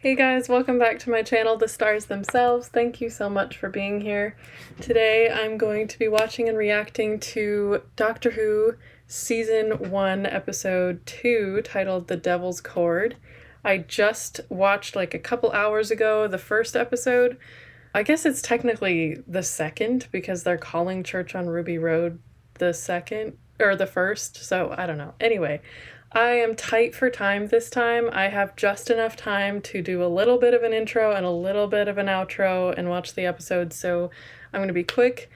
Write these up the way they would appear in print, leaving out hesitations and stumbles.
Hey guys, welcome back to my channel, The Stars Themselves. Thank you so much for being here. Today I'm going to be watching and reacting to Doctor Who Season 1, Episode 2, titled The Devil's Chord. I just watched like a couple hours ago the first episode. I guess it's technically the second because they're calling Church on Ruby Road the second, or the first, so I don't know. Anyway, I am tight for time this time. I have just enough time to do a little bit of an intro and a little bit of an outro and watch the episode, so I'm going to be quick.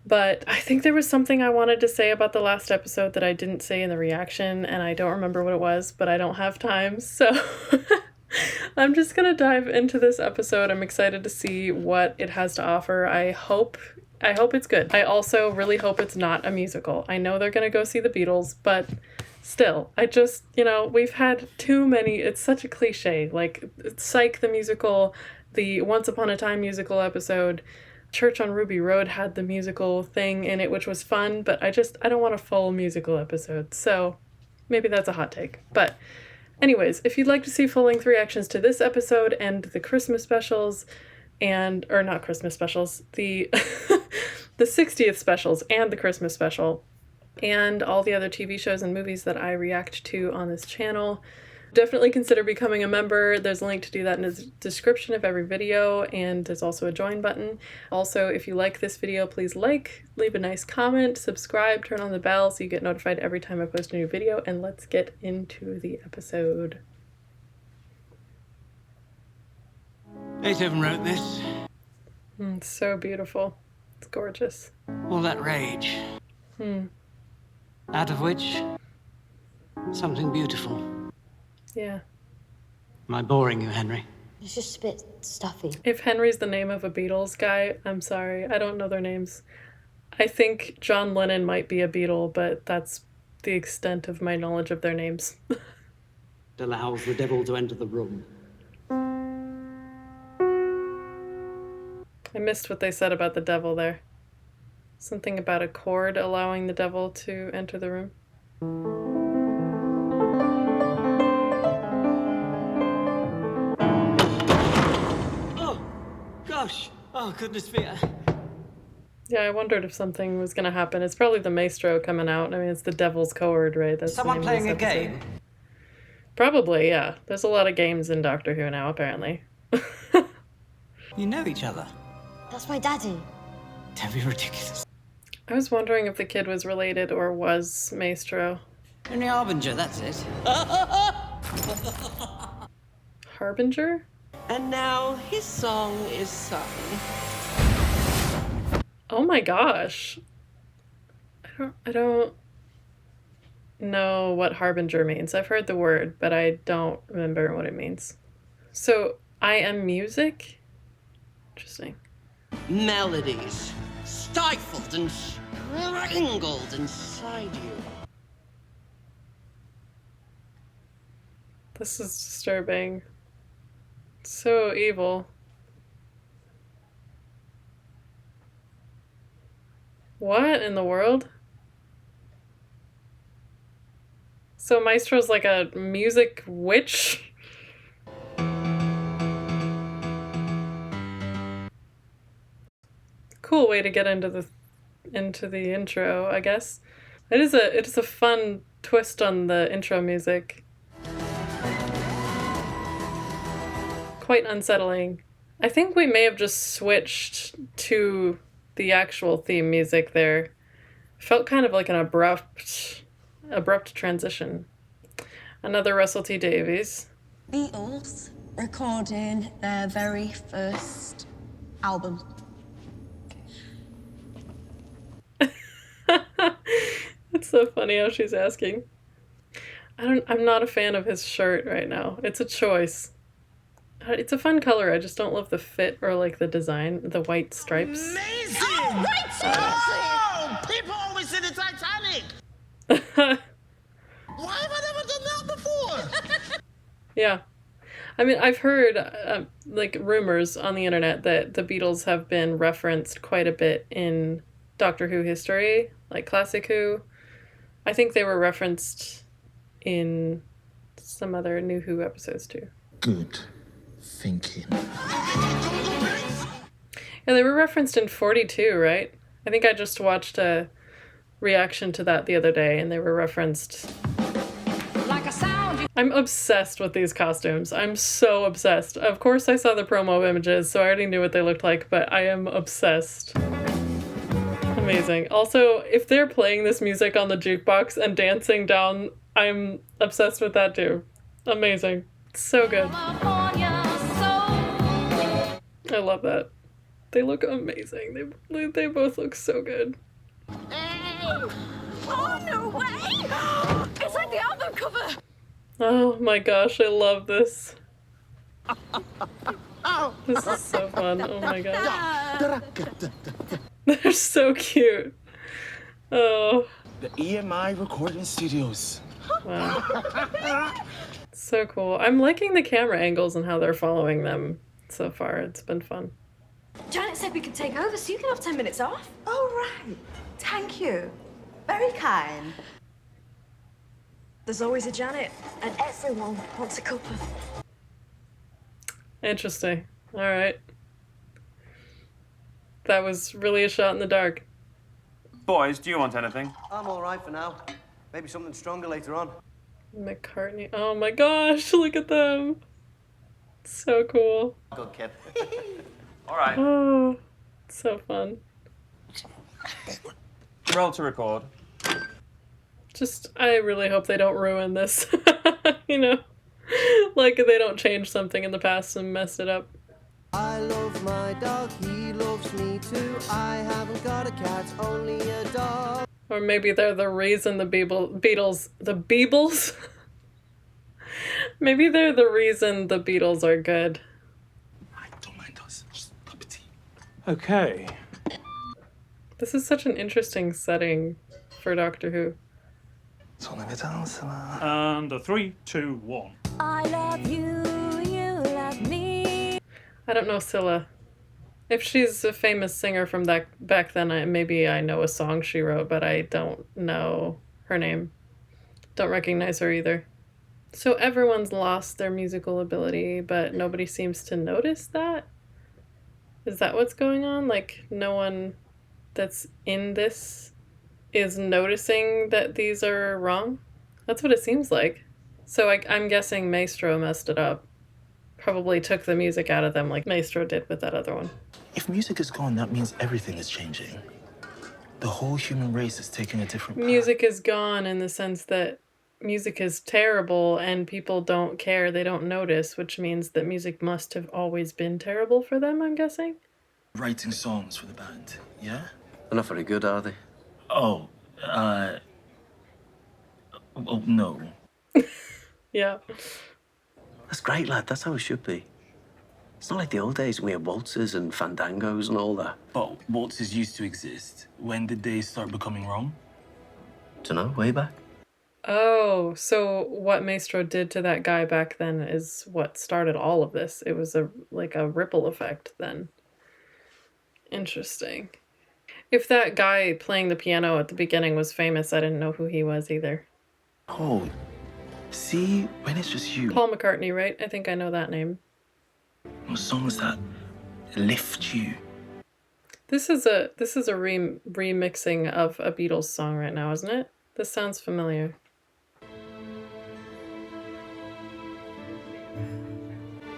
But I think there was something I wanted to say about the last episode that I didn't say in the reaction, and I don't remember what it was, but I don't have time, so I'm just going to dive into this episode. I'm excited to see what it has to offer. I hope it's good. I also really hope it's not a musical. I know they're going to go see the Beatles, but still, I just, we've had too many, it's such a cliche, like Psych the musical, the Once Upon a Time musical episode, Church on Ruby Road had the musical thing in it, which was fun, but I don't want a full musical episode, so maybe that's a hot take. But anyways, if you'd like to see full-length reactions to this episode and the Christmas specials, or not Christmas specials, the the 60th specials and the Christmas special, and all the other TV shows and movies that I react to on this channel, definitely consider becoming a member. There's a link to do that in the description of every video, and there's also a join button. Also, if you like this video, please leave a nice comment, subscribe, turn on the bell so you get notified every time I post a new video, and let's get into the episode. Beethoven wrote this. It's so beautiful. It's gorgeous. All that rage. Out of which, something beautiful. Yeah. Am I boring you, Henry? It's just a bit stuffy. If Henry's the name of a Beatles guy, I'm sorry. I don't know their names. I think John Lennon might be a Beatle, but that's the extent of my knowledge of their names. Allows the devil to enter the room. I missed what they said about the devil there. Something about a chord allowing the devil to enter the room. Oh, gosh. Oh, goodness me. Yeah, I wondered if something was going to happen. It's probably the Maestro coming out. I mean, it's the devil's chord, right? That's someone playing a game? Probably, yeah. There's a lot of games in Doctor Who now, apparently. You know each other? That's my daddy. Don't be ridiculous. I was wondering if the kid was related or was Maestro. Henry Harbinger, that's it. Harbinger? And now his song is sung. Oh my gosh. I don't know what Harbinger means. I've heard the word, but I don't remember what it means. So, I am music? Interesting. Melodies stifled and strangled inside you. This is disturbing. So evil. What in the world? So Maestro's like a music witch? Cool way to get into the intro, I guess. It is a fun twist on the intro music. Quite unsettling. I think we may have just switched to the actual theme music there. Felt kind of like an abrupt transition. Another Russell T Davies. Beatles recording their very first album. It's so funny how she's asking. I'm not a fan of his shirt right now. It's a choice. It's a fun color. I just don't love the fit or like the design, the white stripes. Amazing! Oh, right, oh, people always say the Titanic. Why have I never done that before? Yeah. I mean, I've heard like rumors on the internet that the Beatles have been referenced quite a bit in Doctor Who history, like Classic Who. I think they were referenced in some other New Who episodes too. Good thinking? Yeah, they were referenced in 42, right? I think I just watched a reaction to that the other day, and they were referenced. I'm obsessed with these costumes. I'm so obsessed. Of course I saw the promo images, so I already knew what they looked like, but I am obsessed. Amazing. Also, if they're playing this music on the jukebox and dancing down, I'm obsessed with that too. Amazing. So good. I love that. They look amazing. They both look so good. Oh, no way! It's like the album cover! Oh my gosh, I love this. This is so fun. Oh my gosh. They're so cute. Oh. The EMI recording studios. Wow. So cool. I'm liking the camera angles and how they're following them so far. It's been fun. Janet said we could take over, so you can have 10 minutes off. Oh, right. Thank you. Very kind. There's always a Janet, and everyone wants a cuppa. Interesting. All right. That was really a shot in the dark. Boys, do you want anything? I'm all right for now. Maybe something stronger later on. McCartney. Oh my gosh, look at them. So cool. Good kid. All right. Oh, so fun. Roll to record. I really hope they don't ruin this. You know? Like they don't change something in the past and mess it up. I love my dog, he loves me too. I haven't got a cat, only a dog. Or maybe they're the reason the Beatles... The Beatles? Maybe they're the reason the Beatles are good. I don't mind us. Just a cup of tea. Okay. This is such an interesting setting for Doctor Who. And a 3, 2, 1. I love you, you love me. I don't know Scylla. If she's a famous singer from back then, maybe I know a song she wrote, but I don't know her name. Don't recognize her either. So everyone's lost their musical ability, but nobody seems to notice that? Is that what's going on? Like, no one that's in this is noticing that these are wrong? That's what it seems like. So I'm guessing Maestro messed it up. Probably took the music out of them like Maestro did with that other one. If music is gone, that means everything is changing. The whole human race is taking a different path. Music is gone in the sense that music is terrible and people don't care, they don't notice, which means that music must have always been terrible for them, I'm guessing? Writing songs for the band, yeah? They're not very good, are they? Oh, no. Yeah. That's great, lad. That's how it should be. It's not like the old days when we had waltzes and fandangos and all that. But waltzes used to exist. When did they start becoming wrong? Dunno, way back. Oh, so what Maestro did to that guy back then is what started all of this. It was a ripple effect then. Interesting. If that guy playing the piano at the beginning was famous, I didn't know who he was either. Oh, see, when it's just you. Paul McCartney, right? I think I know that name. Songs that lift you. This is a remixing of a Beatles song right now, isn't it? This sounds familiar.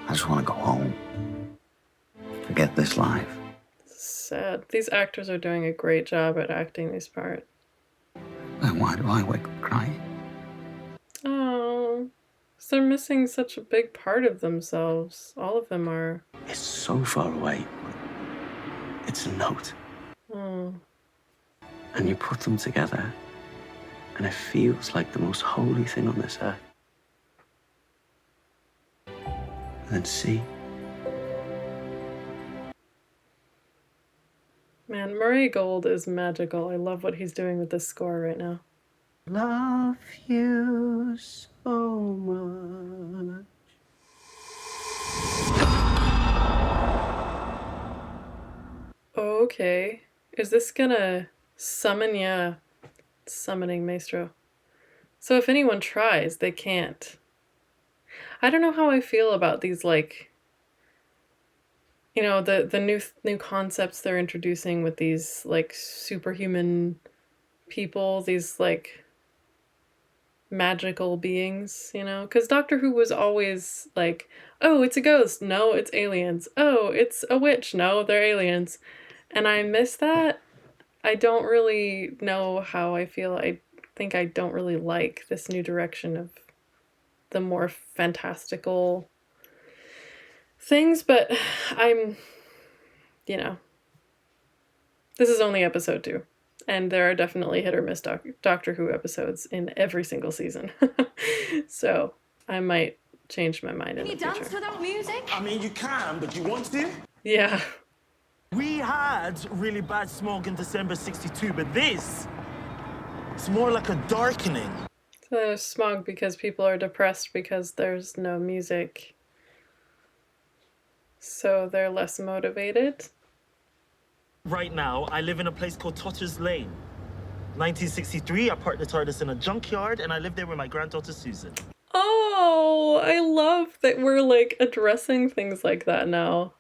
I just want to go home. Forget this life. Sad. These actors are doing a great job at acting these parts. Then why do I wake up crying? Oh, so they're missing such a big part of themselves. All of them are. It's so far away. It's a note. Oh. And you put them together, and it feels like the most holy thing on this earth. And then see. Man, Murray Gold is magical. I love what he's doing with this score right now. Love you so much. Okay. Is this gonna summon? Yeah. Summoning Maestro. So if anyone tries, they can't. I don't know how I feel about these, like, you know, the new concepts they're introducing with these like superhuman people, these like magical beings, you know? Because Doctor Who was always like, oh, it's a ghost. No, it's aliens. Oh, it's a witch. No, they're aliens. And I miss that. I don't really know how I feel. I think I don't really like this new direction of the more fantastical things, but I'm, you know, this is only episode 2. And there are definitely hit or miss Doctor Who episodes in every single season. So I might change my mind in Can the you dance future. without music? I mean, you can, but you want to? Yeah. We had really bad smog in December 62, but this, it's more like a darkening. So there's smog because people are depressed because there's no music. So they're less motivated. Right now, I live in a place called Totter's Lane. 1963, I parked the TARDIS in a junkyard, and I lived there with my granddaughter Susan. Oh, I love that we're like addressing things like that now.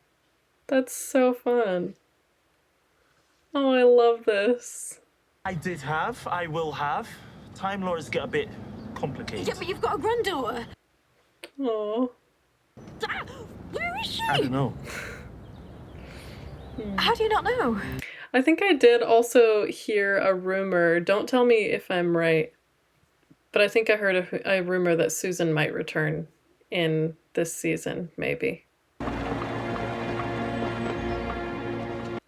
That's so fun. Oh, I love this. I will have. Time Lords get a bit complicated. Yeah, but you've got a granddaughter. Oh. Ah, where is she? I don't know. How do you not know? I think I did also hear a rumor. Don't tell me if I'm right. But I think I heard a rumor that Susan might return in this season, maybe.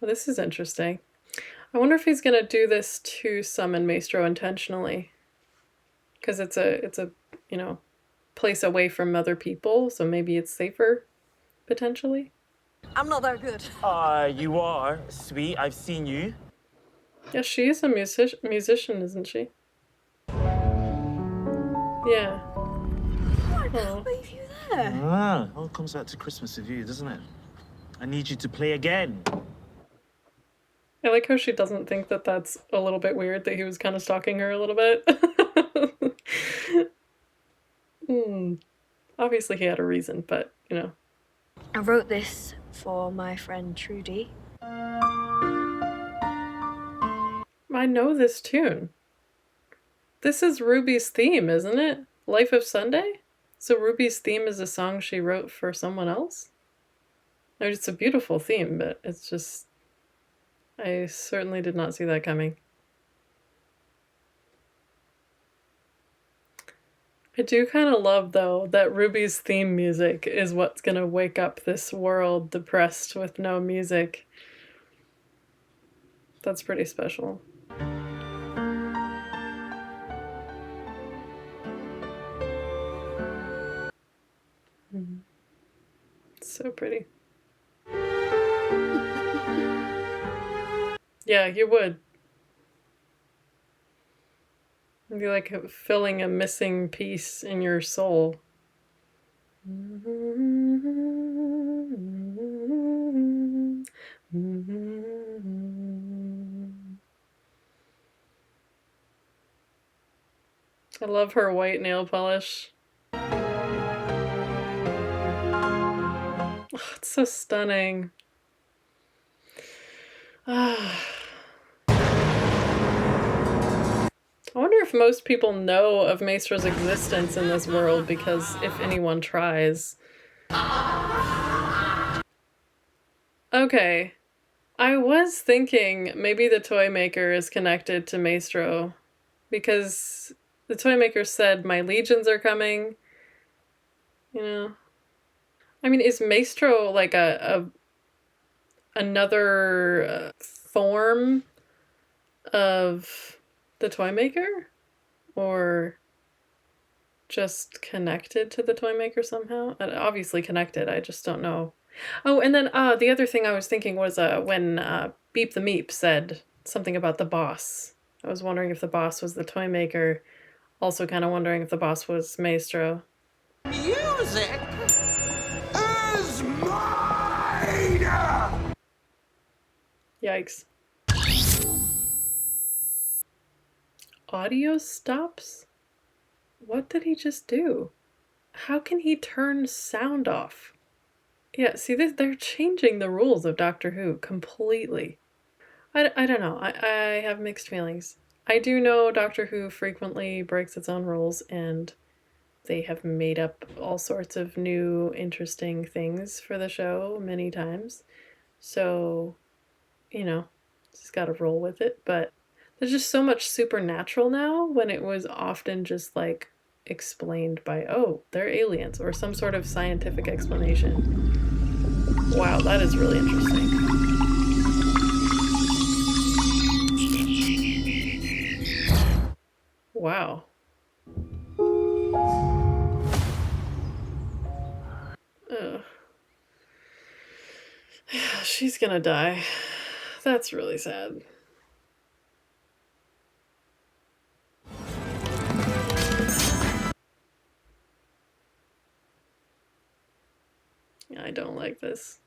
Well, this is interesting. I wonder if he's gonna do this to summon Maestro intentionally. Because it's a, you know, place away from other people, so maybe it's safer, potentially. I'm not that good. You are, sweet. I've seen you. Yeah, she is a musician, isn't she? Yeah. I can't believe you there. Ah, all comes back to Christmas with you, doesn't it? I need you to play again. I like how she doesn't think that that's a little bit weird, that he was kind of stalking her a little bit. Obviously he had a reason, but, you know. I wrote this for my friend Trudy. I know this tune. This is Ruby's theme, isn't it? Life of Sunday? So Ruby's theme is a song she wrote for someone else? I mean, it's a beautiful theme, but it's just... I certainly did not see that coming. I do kind of love, though, that Ruby's theme music is what's going to wake up this world depressed with no music. That's pretty special. So pretty. Yeah, you would. It'd be like filling a missing piece in your soul. I love her white nail polish. Oh, it's so stunning. I wonder if most people know of Maestro's existence in this world, because if anyone tries. Okay. I was thinking maybe the toy maker is connected to Maestro, because the toy maker said, "My legions are coming." You know? I mean, is Maestro like another form of the toy maker, or just connected to the toy maker somehow? Obviously connected, I just don't know. Oh, and then the other thing I was thinking was when Beep the Meep said something about the boss. I was wondering if the boss was the toy maker, also kind of wondering if the boss was Maestro. Music is mine! Yikes. Audio stops? What did he just do? How can he turn sound off Yeah, see, they're changing the rules of Doctor Who completely. I don't know. I have mixed feelings. I do know Doctor Who frequently breaks its own rules, and they have made up all sorts of new, interesting things for the show many times. So, just gotta roll with it. But there's just so much supernatural now when it was often just like explained by, oh, they're aliens, or some sort of scientific explanation. Wow, that is really interesting. Wow. Ugh. She's gonna die. That's really sad. I don't like this.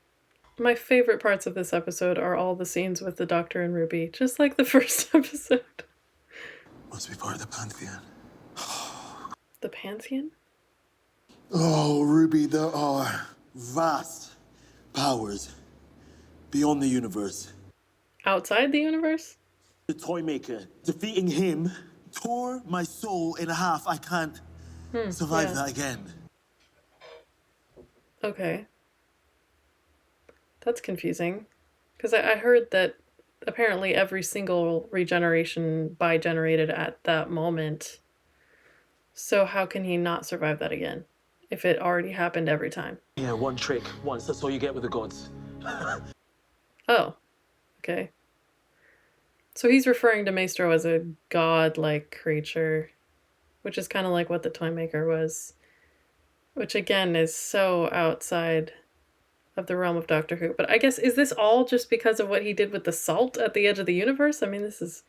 My favorite parts of this episode are all the scenes with the Doctor and Ruby, just like the first episode. Must be part of the Pantheon. The Pantheon? Oh, Ruby, there are vast powers beyond the universe. Outside the universe? The Toymaker. Defeating him tore my soul in half. I can't survive that again. Okay. That's confusing. Because I heard that apparently every single regeneration bi-generated at that moment. So how can he not survive that again? If it already happened every time. Yeah, one trick, once. That's all you get with the gods. Oh. Okay. So he's referring to Maestro as a god-like creature, which is kind of like what the Toymaker was. Which again is so outside of the realm of Doctor Who. But I guess, is this all just because of what he did with the salt at the edge of the universe? I mean, this is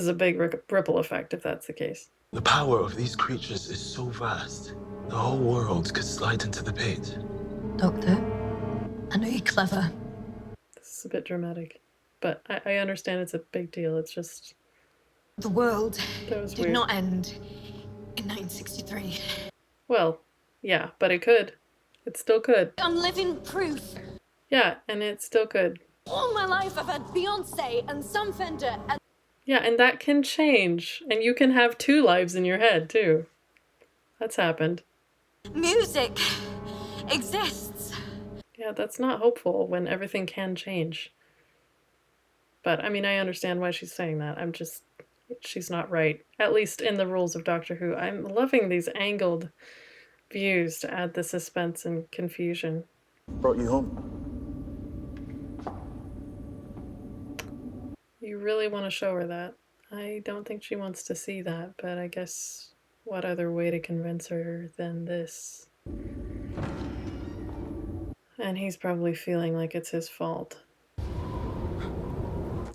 a big ripple effect if that's the case. The power of these creatures is so vast. The whole world could slide into the pit. Doctor, I know you're clever. This is a bit dramatic. But I understand it's a big deal. It's just... The world did weird. Not end in 1963. Well, yeah, but it could. It still could. I'm living proof. Yeah, and it still could. All my life I've had Beyonce and some Fender and... Yeah, and that can change. And you can have two lives in your head, too. That's happened. Music exists. Yeah, that's not hopeful when everything can change. But, I mean, I understand why she's saying that. She's not right. At least in the rules of Doctor Who. I'm loving these angled views to add the suspense and confusion. Brought you home. You really want to show her that. I don't think she wants to see that, but I guess what other way to convince her than this? And he's probably feeling like it's his fault.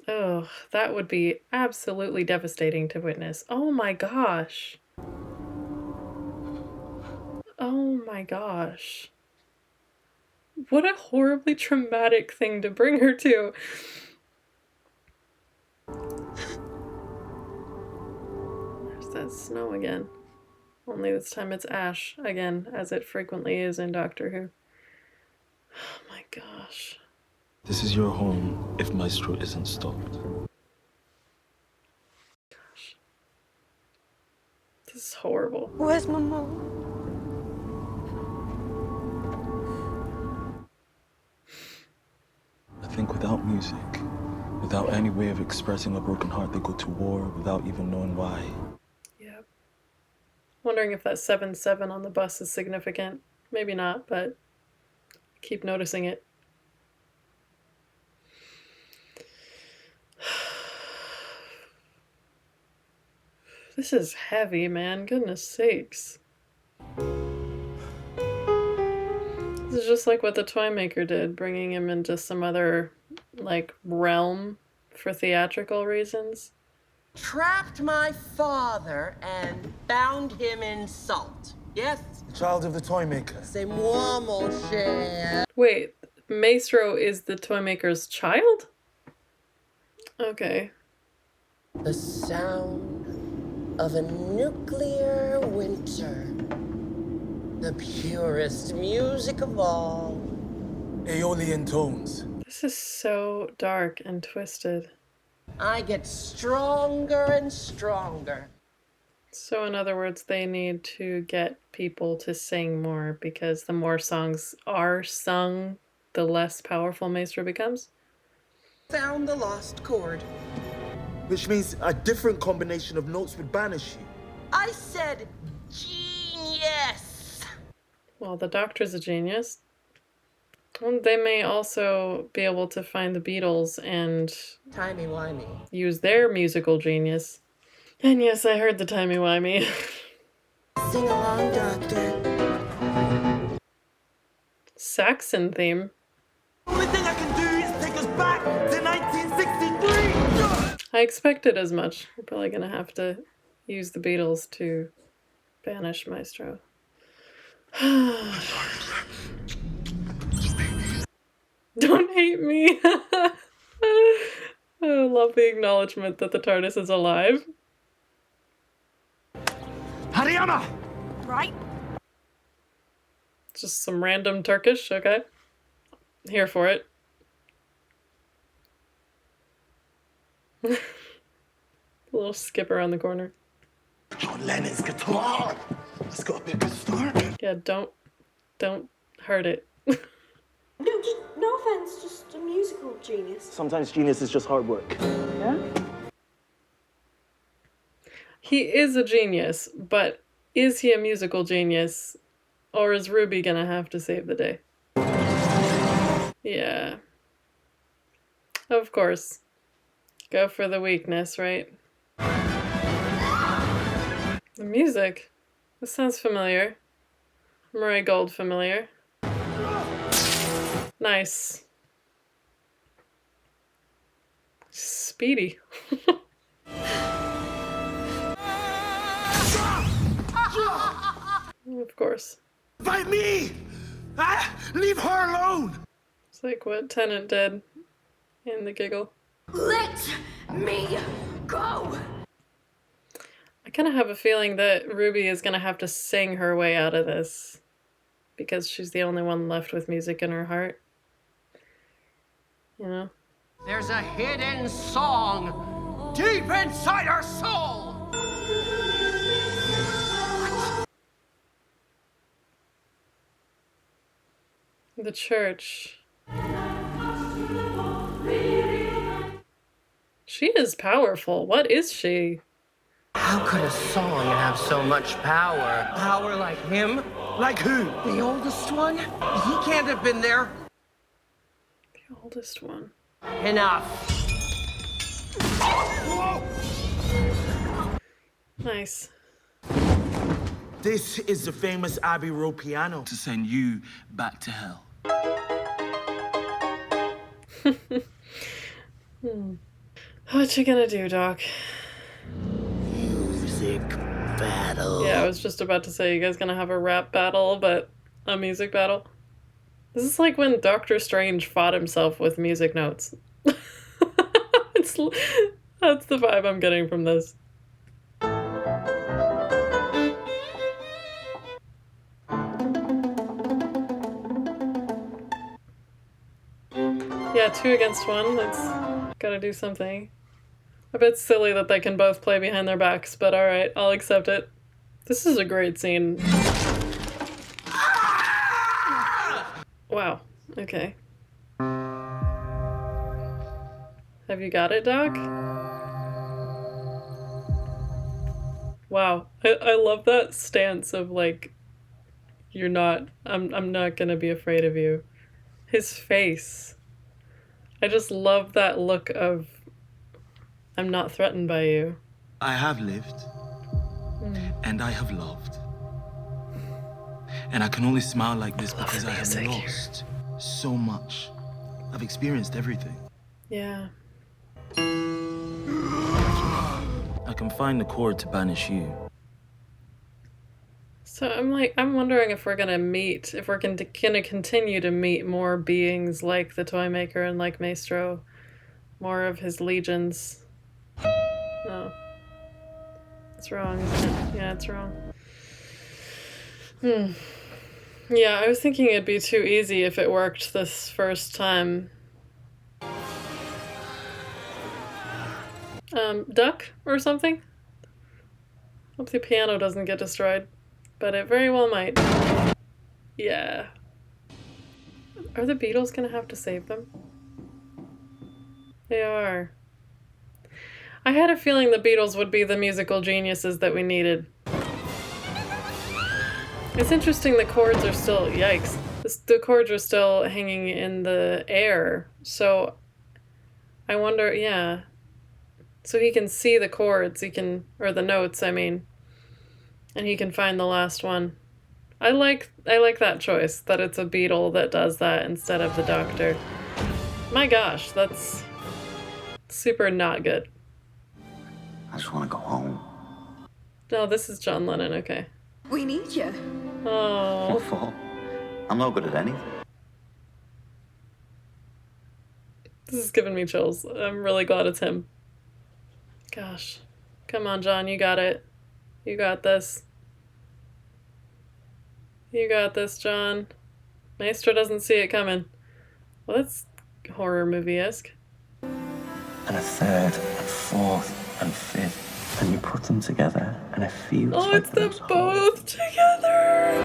Oh, that would be absolutely devastating to witness. Oh my gosh. Oh my gosh. What a horribly traumatic thing to bring her to. There's that snow again. Only this time it's ash again, as it frequently is in Doctor Who. Oh my gosh. This is your home if Maestro isn't stopped. Gosh. This is horrible. Where's my mom? I think without music, without any way of expressing a broken heart, they go to war without even knowing why. Yep. Wondering if that 7-7 on the bus is significant. Maybe not, but keep noticing it. This is heavy, man. Goodness sakes. This is just like what the Toymaker did, bringing him into some other, like, realm for theatrical reasons. Trapped my father and bound him in salt. Yes? The child of the Toymaker. C'est moi, mon cher. Wait, Maestro is the Toymaker's child? Okay. The sound of a nuclear winter. The purest music of all. Aeolian tones. This is so dark and twisted. I get stronger and stronger. So in other words, they need to get people to sing more because the more songs are sung, the less powerful Maestro becomes. Found the lost chord. Which means a different combination of notes would banish you. I said genius. Well, the Doctor's a genius. Well, they may also be able to find the Beatles and timey-wimey. Use their musical genius. And yes, I heard the timey-wimey. Sing along, Doctor. Saxon theme. Only thing I can do is take us back to 1963! I expected as much. We're probably gonna have to use the Beatles to banish Maestro. Don't hate me! I love the acknowledgement that the TARDIS is alive. Haryana! Right? Just some random Turkish, okay. Here for it. A little skip around the corner. John Lennon's guitar! It's got a bit of a start. Yeah, don't hurt it. No offense, just a musical genius. Sometimes genius is just hard work. Yeah? He is a genius, but is he a musical genius? Or is Ruby gonna have to save the day? Yeah. Of course. Go for the weakness, right? The music. This sounds familiar. Murray Gold familiar. Nice. Speedy. Of course. By me! Ah, leave her alone! It's like what Tennant did in The Giggle. Let me go! I kind of have a feeling that Ruby is going to have to sing her way out of this because she's the only one left with music in her heart. You know? There's a hidden song deep inside her soul. The church. She is powerful. What is she? How could a song have so much power? Power like him? Like who? The oldest one? He can't have been there. The oldest one. Enough. Nice. This is the famous Abbey Road piano to send you back to hell. What you gonna do, Doc? Music battle. Yeah, I was just about to say, you guys gonna have a rap battle, but a music battle? This is like when Doctor Strange fought himself with music notes. That's the vibe I'm getting from this. Yeah, 2 against 1. That's gotta do something. I bet it's silly that they can both play behind their backs, but alright, I'll accept it. This is a great scene. Wow, okay. Have you got it, Doc? Wow, I love that stance of like, you're not, I'm not gonna be afraid of you. His face. I just love that look of, I'm not threatened by you. I have lived, and I have loved. And I can only smile like this because I have lost so much. I've experienced everything. Yeah. I can find the chord to banish you. So I'm wondering if we're gonna meet, if we're gonna continue to meet more beings like the Toymaker and like Maestro, more of his legions. No. It's wrong, isn't it? Yeah, it's wrong. Yeah, I was thinking it'd be too easy if it worked this first time. Duck or something? Hope the piano doesn't get destroyed, but it very well might. Yeah. Are the Beatles gonna have to save them? They are. I had a feeling the Beatles would be the musical geniuses that we needed. It's interesting the chords are still, yikes, the chords are still hanging in the air, so I wonder, yeah. So he can see the chords, or the notes, I mean, and he can find the last one. I like that choice, that it's a Beatle that does that instead of the Doctor. My gosh, that's super not good. I just want to go home. No, this is John Lennon, okay. We need you. Oh. What for? I'm no good at anything. This is giving me chills. I'm really glad it's him. Gosh. Come on, John, you got it. You got this. You got this, John. Maestro doesn't see it coming. Well, that's horror movie-esque. And a third, and fourth, and fifth. And you put them together, and it feels Oh, like it's them both together!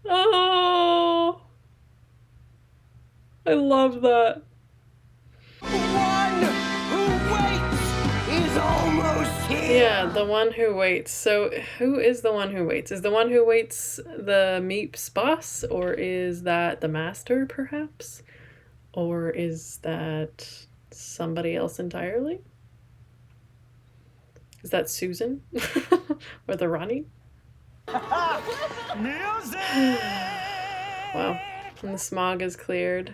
Oh! I love that. One who waits is almost here. Yeah, the one who waits. So, who is the one who waits? Is the one who waits the Meep's boss? Or is that the Master, perhaps? Or is that somebody else entirely? Is that Susan? Or the Ronnie? Wow. And the smog is cleared.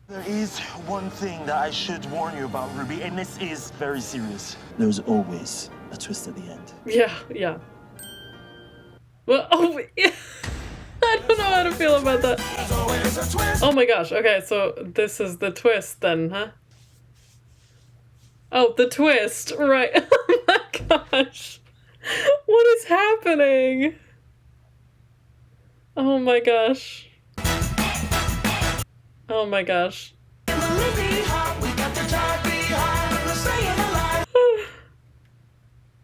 There is one thing that I should warn you about, Ruby, and this is very serious. There's always a twist at the end. Yeah, yeah. Well, oh, yeah. I don't know how to feel about that. Oh my gosh, okay, so this is the twist then, huh? Oh, the twist, right. Oh my gosh. What is happening? Oh my gosh. Oh my gosh.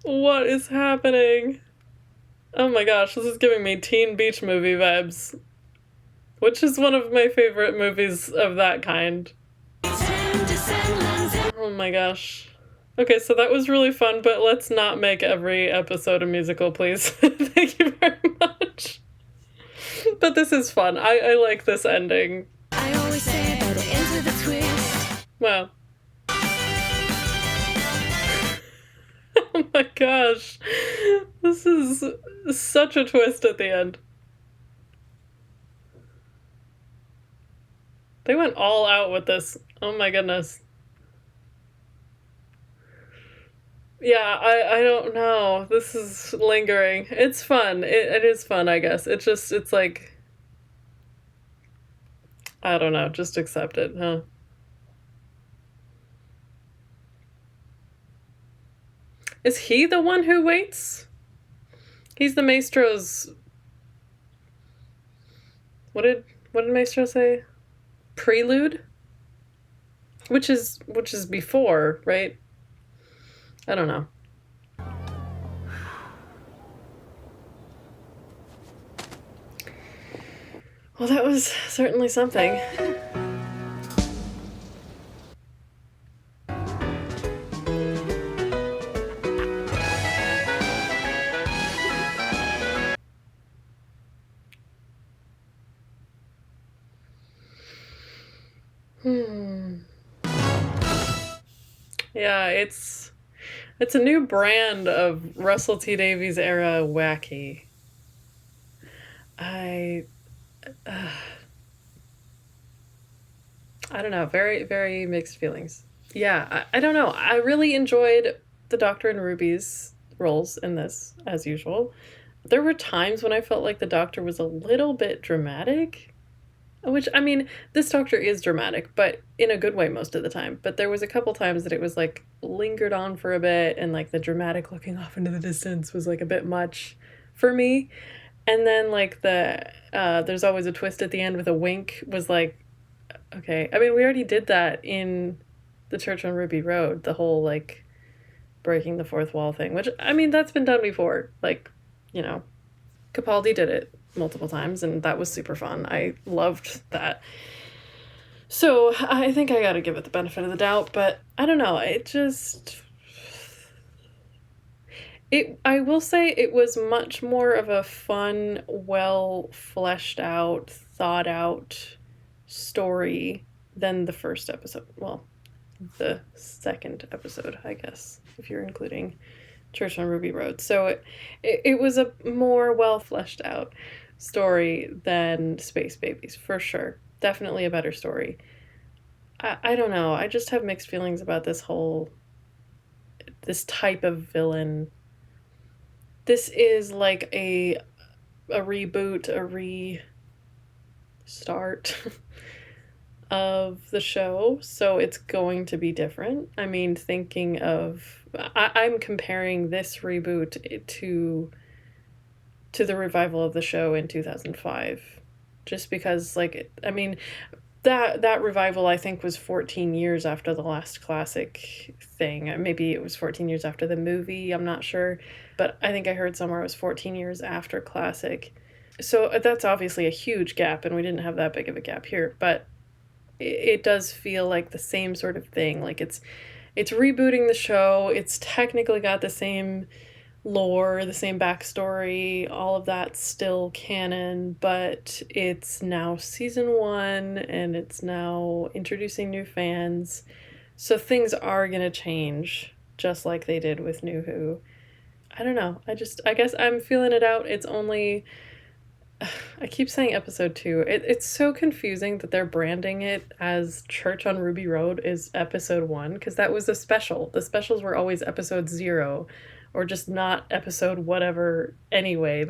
What is happening? Oh my gosh, this is giving me Teen Beach Movie vibes. Which is one of my favorite movies of that kind. Oh my gosh. Okay, so that was really fun, but let's not make every episode a musical, please. Thank you very much. But this is fun. I like this ending. I always say by the end of the twist. Wow. Oh my gosh. This is such a twist at the end. They went all out with this. Oh my goodness. Yeah, I don't know. This is lingering. It's fun. It is fun, I guess. It's like, I don't know, just accept it, huh? Is he the one who waits? He's the Maestro's... What did Maestro say? Prelude? Which is before, right? I don't know. Well, that was certainly something. Yeah, it's a new brand of Russell T Davies era wacky. I don't know, very, very mixed feelings. Yeah, I don't know. I really enjoyed the Doctor and Ruby's roles in this, as usual. There were times when I felt like the Doctor was a little bit dramatic. Which, I mean, this Doctor is dramatic, but in a good way most of the time. But there was a couple times that it was, like, lingered on for a bit, and, like, the dramatic looking off into the distance was, like, a bit much for me. And then like there's always a twist at the end with a wink was like, okay. I mean, we already did that in the Church on Ruby Road, the whole like breaking the fourth wall thing, which I mean, that's been done before. Like, you know, Capaldi did it multiple times and that was super fun. I loved that. So I think I gotta give it the benefit of the doubt, but I don't know. I will say it was much more of a fun, well fleshed out, thought out story than the first episode. Well, the second episode, I guess, if you're including Church on Ruby Road. So it was a more well fleshed out story than Space Babies, for sure. Definitely a better story. I don't know. I just have mixed feelings about this type of villain. This is like a reboot, a restart of the show, so it's going to be different. I mean, I'm comparing this reboot to the revival of the show in 2005, just because, like, I mean, that revival I think was 14 years after the last classic thing. Maybe it was 14 years after the movie, I'm not sure, but I think I heard somewhere it was 14 years after classic. So that's obviously a huge gap, and we didn't have that big of a gap here, but it does feel like the same sort of thing. Like it's rebooting the show. It's technically got the same lore, the same backstory, all of that's still canon, but it's now season 1 and it's now introducing new fans. So things are going to change, just like they did with New Who. I don't know. I guess I'm feeling it out. It's only, I keep saying episode 2. It's so confusing that they're branding it as Church on Ruby Road is episode 1, because that was a special. The specials were always episode 0, or just not episode whatever anyway.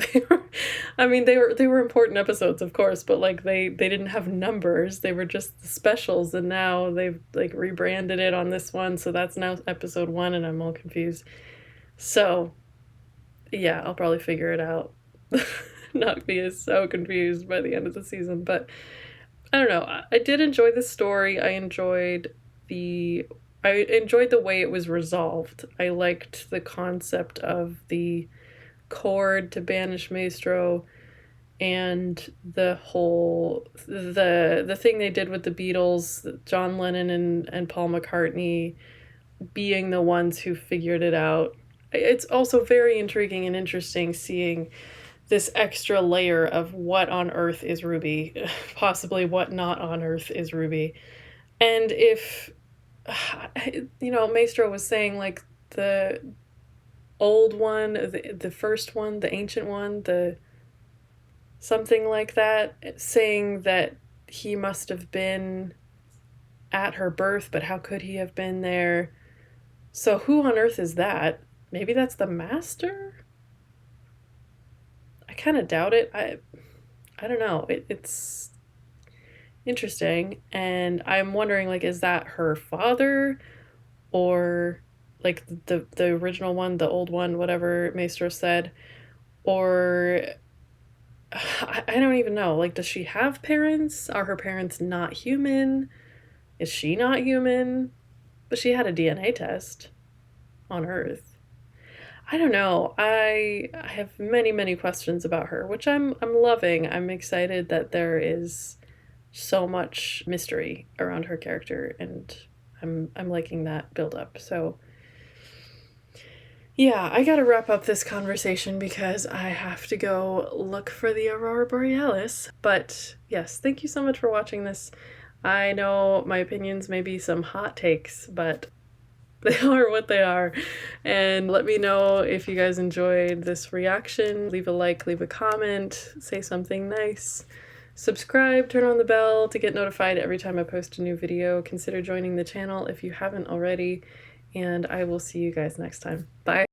They were important episodes, of course, but like they didn't have numbers. They were just the specials, and now they've like rebranded it on this one, so that's now episode 1, and I'm all confused. So yeah, I'll probably figure it out. Not be so confused by the end of the season, but I don't know. I did enjoy the story. I enjoyed the way it was resolved. I liked the concept of the Chord to banish Maestro, and the whole the thing they did with the Beatles, John Lennon and Paul McCartney being the ones who figured it out. It's also very intriguing and interesting seeing this extra layer of what on earth is Ruby, possibly what not on earth is Ruby. And if, you know, Maestro was saying like the old one, the first one, the ancient one, something like that, saying that he must have been at her birth, but how could he have been there? So who on earth is that? Maybe that's the Master? I kind of doubt it. I don't know. It's interesting, and I'm wondering, like, is that her father, or like the original one, the old one, whatever Maestro said, or I don't even know. Like, does she have parents? Are her parents not human? Is she not human? But she had a DNA test on Earth. I don't know. I have many questions about her, which I'm loving. I'm excited that there is so much mystery around her character, and I'm liking that build up. So yeah, I gotta wrap up this conversation because I have to go look for the Aurora Borealis. But yes, thank you so much for watching this. I know my opinions may be some hot takes, but they are what they are. And let me know if you guys enjoyed this reaction. Leave a like, leave a comment, say something nice. Subscribe, turn on the bell to get notified every time I post a new video. Consider joining the channel if you haven't already. And I will see you guys next time. Bye.